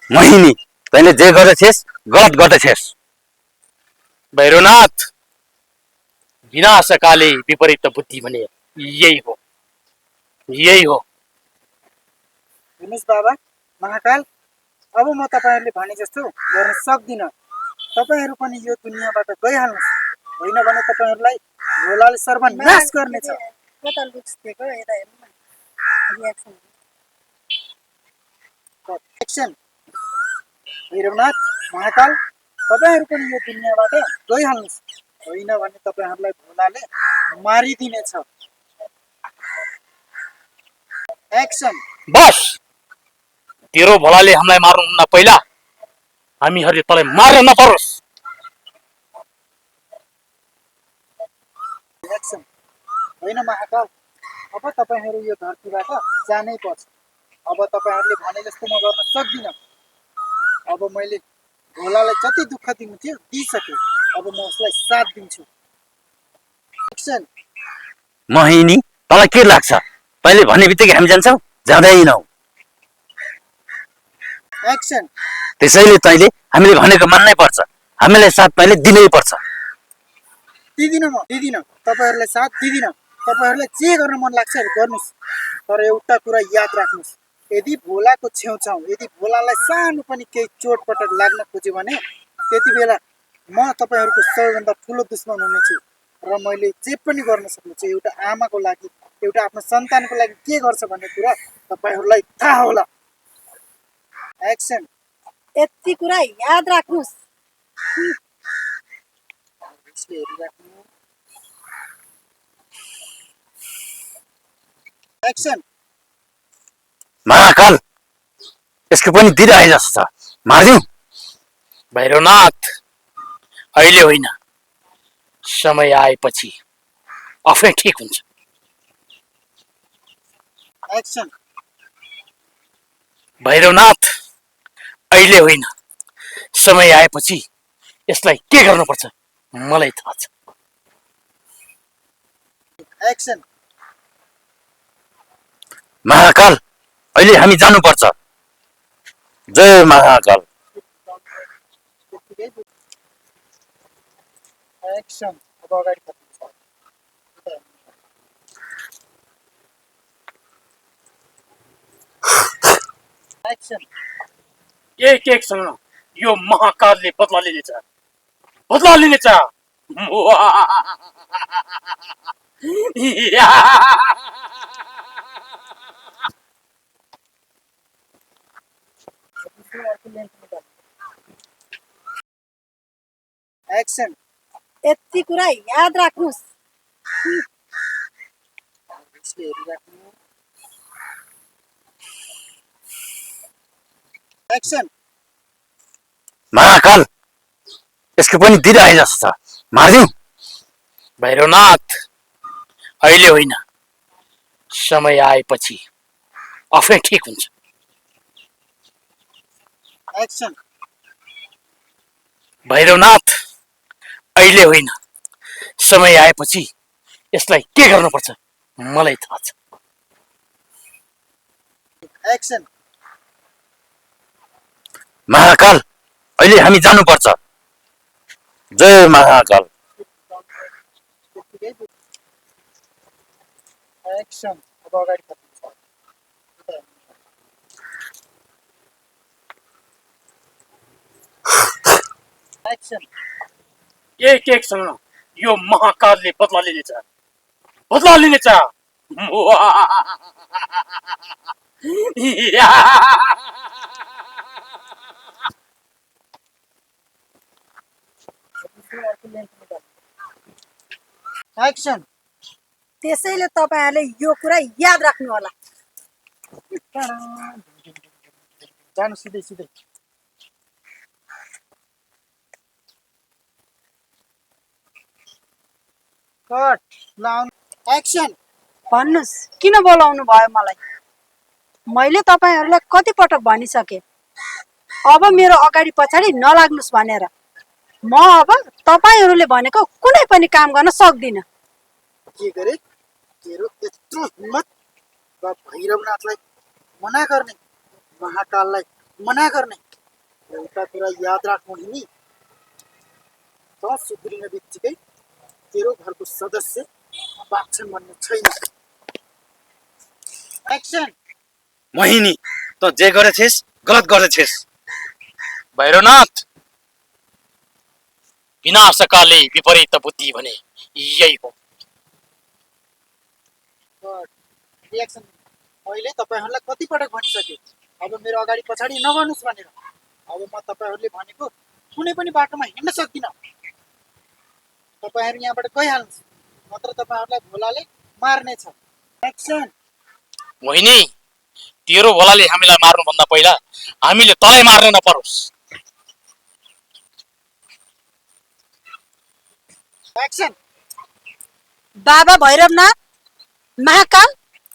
मोहिनी तैँले जे गर्दैछेस् गलत गर्दैछेस्। भैरवनाथ, विनाशकाले विपरीत बुद्धि भने यही हो, यही हो। हेर्नुहोस् बाबा महाकाल, अब म तपाईँहरूले भने जस्तो गर्न सक्दिनँ। तपाईँहरू पनि यो दुनियाँबाट गइहाल्नुहोस्, होइन भने तपाईँहरूलाई भोलाले सर्वनाश गर्नेछ। एक्सन। भैरवनाथ महाकाल, तपाईँहरू पनि यो दुनियाँबाट गइहाल्नुहोस्, होइन भने तपाईँहरूलाई भोलाले मारिदिनेछ। एक्सन। बस, तेरो भोलाले हामीलाई मार्नुहुन्न पहिला हामीहरूले तँलाई मार्न नपरोस्। एक्सन। होइन महाकाल, अब तपाईँहरू यो धरतीबाट जानै पर्छ। अब तपाईँहरूले भने जस्तो म गर्न सक्दिनँ। अब मैले भोलालाई जति दुःख दिनु थियो दिइसकेँ, अब म उसलाई साथ दिन्छु। एक्सन। मोहिनी तँलाई के लाग्छ तैँले भन्ने बित्तिकै हामी जान्छौँ? जाँदैनौ। एक्सन। त्यसैले तैँले हामीले भनेको मान्नै पर्छ, हामीलाई साथ तैँले दिनै पर्छ। दिदिनँ, म दिदिनँ, तपाईँहरूलाई साथ दिदिनँ। तपाईँहरूलाई जे गर्न मन लाग्छ गर्नुहोस्, तर एउटा कुरा याद राख्नुहोस्, यदि भोलाको छेउछाउ यदि भोलालाई सानो पनि केही चोटपटक लाग्न खोज्यो भने त्यति बेला म तपाईँहरूको सबैभन्दा ठुलो दुश्मन हुनेछु। र मैले जे पनि गर्न सक्नेछु एउटा आमाको लागि, एउटा आफ्नो सन्तानको लागि के गर्छ भन्ने कुरा तपाईँहरूलाई थाहा होला। एक्सन। यति कुरा याद राख्नुहोस्। एक्सन। महाकाल, यसको पनि दिल आए जस्तो छ, मारिदिउँ। भैरवनाथ, अहिले होइन, समय आएपछि आफै ठिक हुन्छ। एक्सन। भैरवनाथ, अहिले होइन, समय आएपछि यसलाई के गर्नुपर्छ मलाई थाहा छ। एक्सन। महाकाल, अहिले हामी जानुपर्छ। जय महाकाल। एक्सन। अब अगाडि बढ्नुहोस्। एक्सन। एक एकसँग यो महाकालले बदला लिनेछ, बदला लिनेछ। एक्सन। यति कुरा याद राख्नुहोस्। एक्सन। महाकाल, यसको पनि दिल आए जस्तो छ, मारिदिउँ। भैरवनाथ, अहिले होइन, समय आएपछि आफै ठिक हुन्छ। एक्सन। भैरवनाथ, अहिले होइन, समय आएपछि यसलाई के गर्नुपर्छ मलाई थाहा छ। एक्सन। महाकाल, अहिले हामी जानुपर्छ। जय महाकाल। एक्सन। अब अगाडि बढ्नुहोस्। एक्सन। एक एकसँग यो महाकालले बदला लिनेछ, बदला लिनेछ। एक्सन। त्यसैले तपाईँहरूले यो कुरा याद राख्नु होला। जानु सिधै सिधै। कट लाउन। एक्सन। भन्नुहोस् किन बोलाउनु भयो मलाई? मैले तपाईँहरूलाई कतिपटक भनिसकेँ अब मेरो अगाडि पछाडि नलाग्नुहोस् भनेर। म अब तपाईँहरूले भनेको कुनै पनि काम गर्न सक्दिनँ। के गरे? तेरो यत्रो हिम्मत भैरवनाथलाई मना गर्ने, महाकाललाई मना गर्ने। एउटा कुरा याद राख मोहिनी, त सुध्रिन बित्तिकै तेरो घरको सदस्य बाँच्छन् भन्ने छैन। एक्सन। मोहिनी त जे गरेछेस गलत गरेछेस। भैरवनाथ, विनाशकाले विपरीत बुद्धि भने यही हो। रियाक्सन। मैले तपाईँहरूलाई कतिपटक भनिसकेँ अब मेरो अगाडि पछाडि नगर्नुहोस् भनेर। अब म तपाईँहरूले भनेको कुनै पनि बाटोमा हिँड्न सक्दिनँ। तपाईँहरू यहाँबाट गइहाल्नुहोस्, नत्र तपाईँहरूलाई भोलाले मार्नेछ। एक्सन। मोहिनी, तेरो भोलाले हामीलाई मार्नुभन्दा पहिला हामीले तँलाई मार्न नपरोस्। एक्सन। बाबा भैरवनाथ, महाकाल,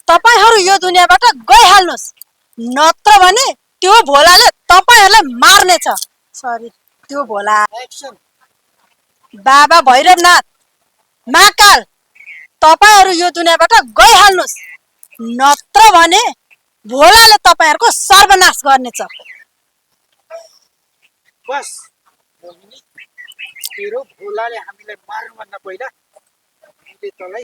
तपाईँहरू यो दुनियाँबाट गइहाल्नुहोस्, नत्र भने त्यो भोलाले तपाईँहरूलाई मार्नेछ। सरी, त्यो भोला। एक्सन। बाबा भैरवनाथ, महाकाल, तपाईँहरू यो दुनियाँबाट गइहाल्नुहोस्, नत्र भने भोलाले तपाईँहरूको सर्वनाश गर्नेछ। बस मोहिनी, तेरो भोलाले हामीलाई मार्नुभन्दा पहिला हामीले तँलाई